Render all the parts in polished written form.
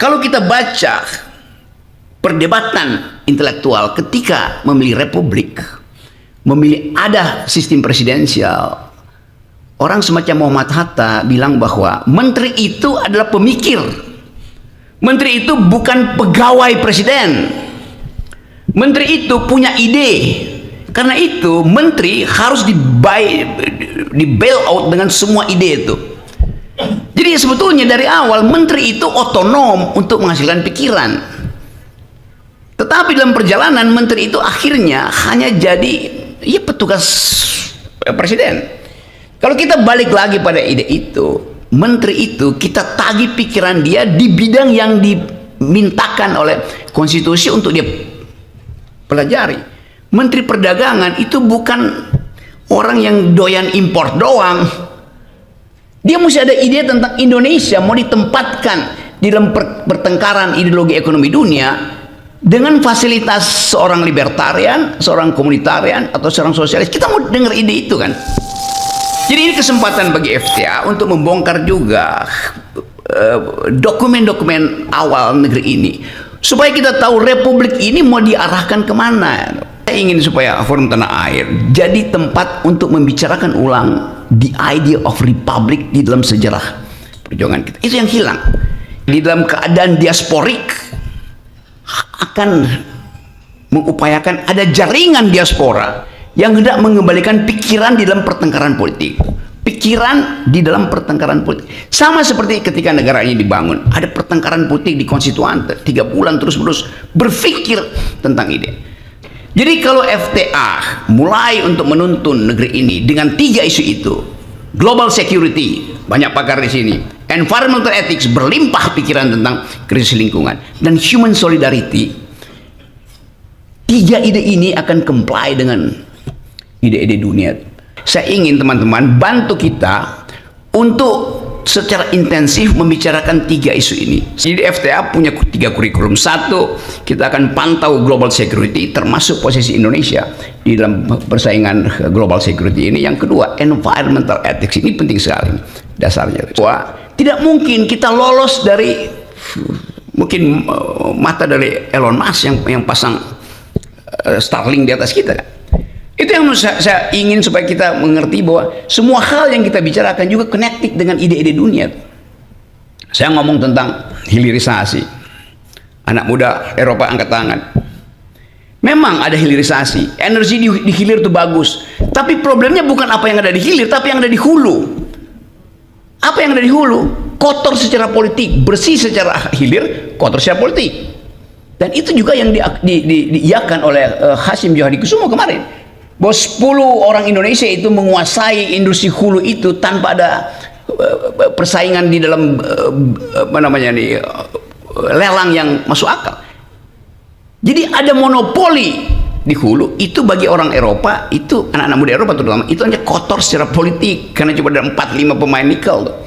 Kalau kita baca perdebatan intelektual ketika memilih republik, memilih ada sistem presidensial, orang semacam Muhammad Hatta bilang bahwa menteri itu adalah pemikir. Menteri itu bukan pegawai presiden. Menteri itu punya ide. Karena itu menteri harus di bail out dengan semua ide itu. Jadi sebetulnya dari awal menteri itu otonom untuk menghasilkan pikiran. Tetapi dalam perjalanan menteri itu akhirnya hanya jadi petugas presiden. Kalau kita balik lagi pada ide itu, menteri itu kita tagih pikiran dia di bidang yang dimintakan oleh konstitusi untuk dia pelajari. Menteri perdagangan itu bukan orang yang doyan impor doang. Dia mesti ada ide tentang Indonesia mau ditempatkan di dalam pertengkaran ideologi ekonomi dunia dengan fasilitas seorang libertarian, seorang komunitarian, atau seorang sosialis. Kita mau dengar ide itu kan. Jadi ini kesempatan bagi FTA untuk membongkar juga dokumen-dokumen awal negeri ini, supaya kita tahu republik ini mau diarahkan kemana. Saya ingin supaya Forum Tanah Air jadi tempat untuk membicarakan ulang the idea of republic di dalam sejarah perjuangan kita. Itu yang hilang. Di dalam keadaan diasporik akan mengupayakan ada jaringan diaspora yang hendak mengembalikan pikiran di dalam pertengkaran politik. Pikiran di dalam pertengkaran politik. Sama seperti ketika negara ini dibangun, ada pertengkaran politik di konstituan 3 bulan terus-menerus berpikir tentang ide. Jadi kalau FTA mulai untuk menuntun negeri ini dengan 3 isu itu, global security, banyak pakar di sini, environmental ethics, berlimpah pikiran tentang krisis lingkungan, dan human solidarity, 3 ide ini akan comply dengan ide-ide dunia. Saya ingin teman-teman bantu kita untuk secara intensif membicarakan 3 isu ini. Jadi FTA punya 3 kurikulum. 1, kita akan pantau global security termasuk posisi Indonesia di dalam persaingan global security ini. Yang kedua, environmental ethics, ini penting sekali dasarnya. Wah, tidak mungkin kita lolos dari mungkin mata dari Elon Musk yang pasang Starlink di atas kita. Itu yang saya ingin supaya kita mengerti bahwa semua hal yang kita bicarakan juga connected dengan ide-ide dunia. Saya ngomong tentang hilirisasi. Anak muda Eropa angkat tangan. Memang ada hilirisasi. Energi di hilir itu bagus. Tapi problemnya bukan apa yang ada di hilir, tapi yang ada di hulu. Apa yang ada di hulu? Kotor secara politik, bersih secara hilir, kotor secara politik. Dan itu juga yang diiyakan oleh Hasyim Johari Kusumo kemarin. Bahwa 10 orang Indonesia itu menguasai industri hulu itu tanpa ada persaingan di dalam lelang yang masuk akal. Jadi ada monopoli di hulu itu bagi orang Eropa, itu anak-anak muda Eropa terutama, itu hanya kotor secara politik karena cuma ada 4-5 pemain nikel tuh.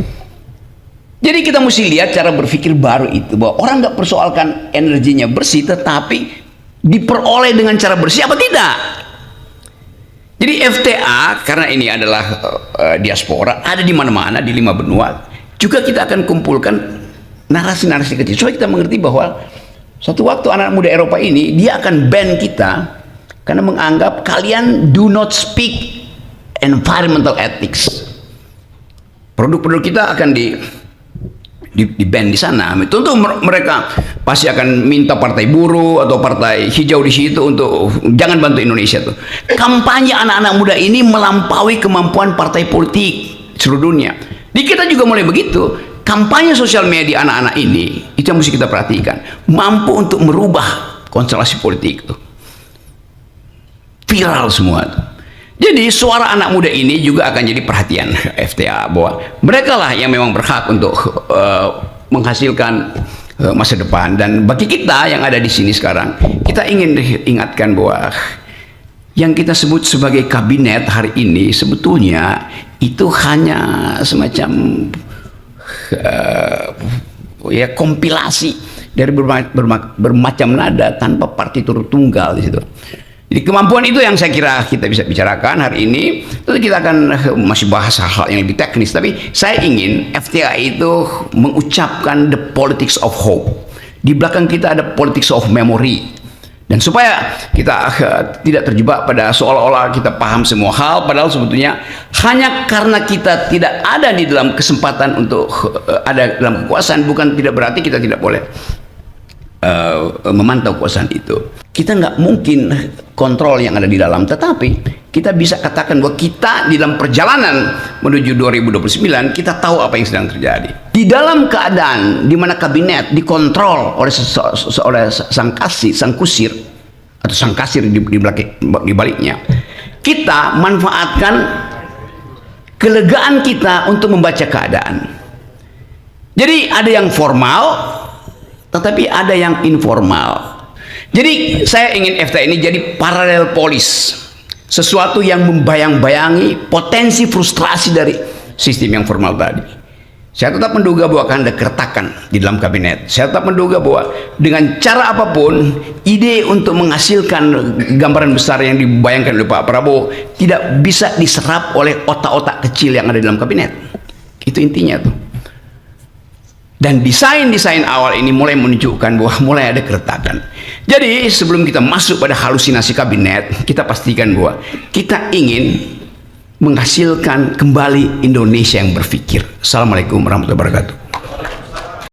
Jadi kita mesti lihat cara berpikir baru itu, bahwa orang nggak persoalkan energinya bersih, tetapi diperoleh dengan cara bersih apa tidak. Jadi FTA karena ini adalah diaspora, ada di mana-mana di 5 benua. Juga kita akan kumpulkan narasi-narasi kecil supaya kita mengerti bahwa suatu waktu anak muda Eropa ini dia akan ban kita karena menganggap kalian do not speak environmental ethics. Produk-produk kita akan di ban di sana. Tentu mereka pasti akan minta partai buruh atau partai hijau di situ untuk jangan bantu Indonesia tuh. Kampanye anak-anak muda ini melampaui kemampuan partai politik seluruh dunia. Di kita juga mulai begitu. Kampanye sosial media anak-anak ini itu yang mesti kita perhatikan. Mampu untuk merubah konstelasi politik tuh. Viral semua tuh. Jadi suara anak muda ini juga akan jadi perhatian FTA, bahwa mereka lah yang memang berhak untuk menghasilkan masa depan. Dan bagi kita yang ada di sini sekarang, kita ingin ingatkan bahwa yang kita sebut sebagai kabinet hari ini sebetulnya itu hanya semacam kompilasi dari bermacam nada tanpa partitur tunggal di situ. Jadi kemampuan itu yang saya kira kita bisa bicarakan hari ini. Tentu kita akan masih bahas hal-hal yang lebih teknis, tapi saya ingin FTI itu mengucapkan the politics of hope. Di belakang kita ada politics of memory. Dan supaya kita tidak terjebak pada seolah-olah kita paham semua hal, padahal sebetulnya hanya karena kita tidak ada di dalam kesempatan untuk ada dalam kekuasaan, bukan tidak berarti kita tidak boleh memantau kekuasaan itu. Kita nggak mungkin kontrol yang ada di dalam, tetapi kita bisa katakan bahwa kita di dalam perjalanan menuju 2029 kita tahu apa yang sedang terjadi. Di dalam keadaan di mana kabinet dikontrol oleh sang kusir atau sang kasir di baliknya, kita manfaatkan kelegaan kita untuk membaca keadaan. Jadi ada yang formal, tetapi ada yang informal. Jadi saya ingin FTI ini jadi paralel polis, sesuatu yang membayang-bayangi potensi frustrasi dari sistem yang formal tadi. Saya tetap menduga bahwa akan ada keretakan di dalam kabinet. Saya tetap menduga bahwa dengan cara apapun, ide untuk menghasilkan gambaran besar yang dibayangkan oleh Pak Prabowo tidak bisa diserap oleh otak-otak kecil yang ada di dalam kabinet. Itu intinya tuh. Dan desain-desain awal ini mulai menunjukkan bahwa mulai ada keretakan. Jadi sebelum kita masuk pada halusinasi kabinet, kita pastikan bahwa kita ingin menghasilkan kembali Indonesia yang berpikir. Assalamualaikum warahmatullahi wabarakatuh.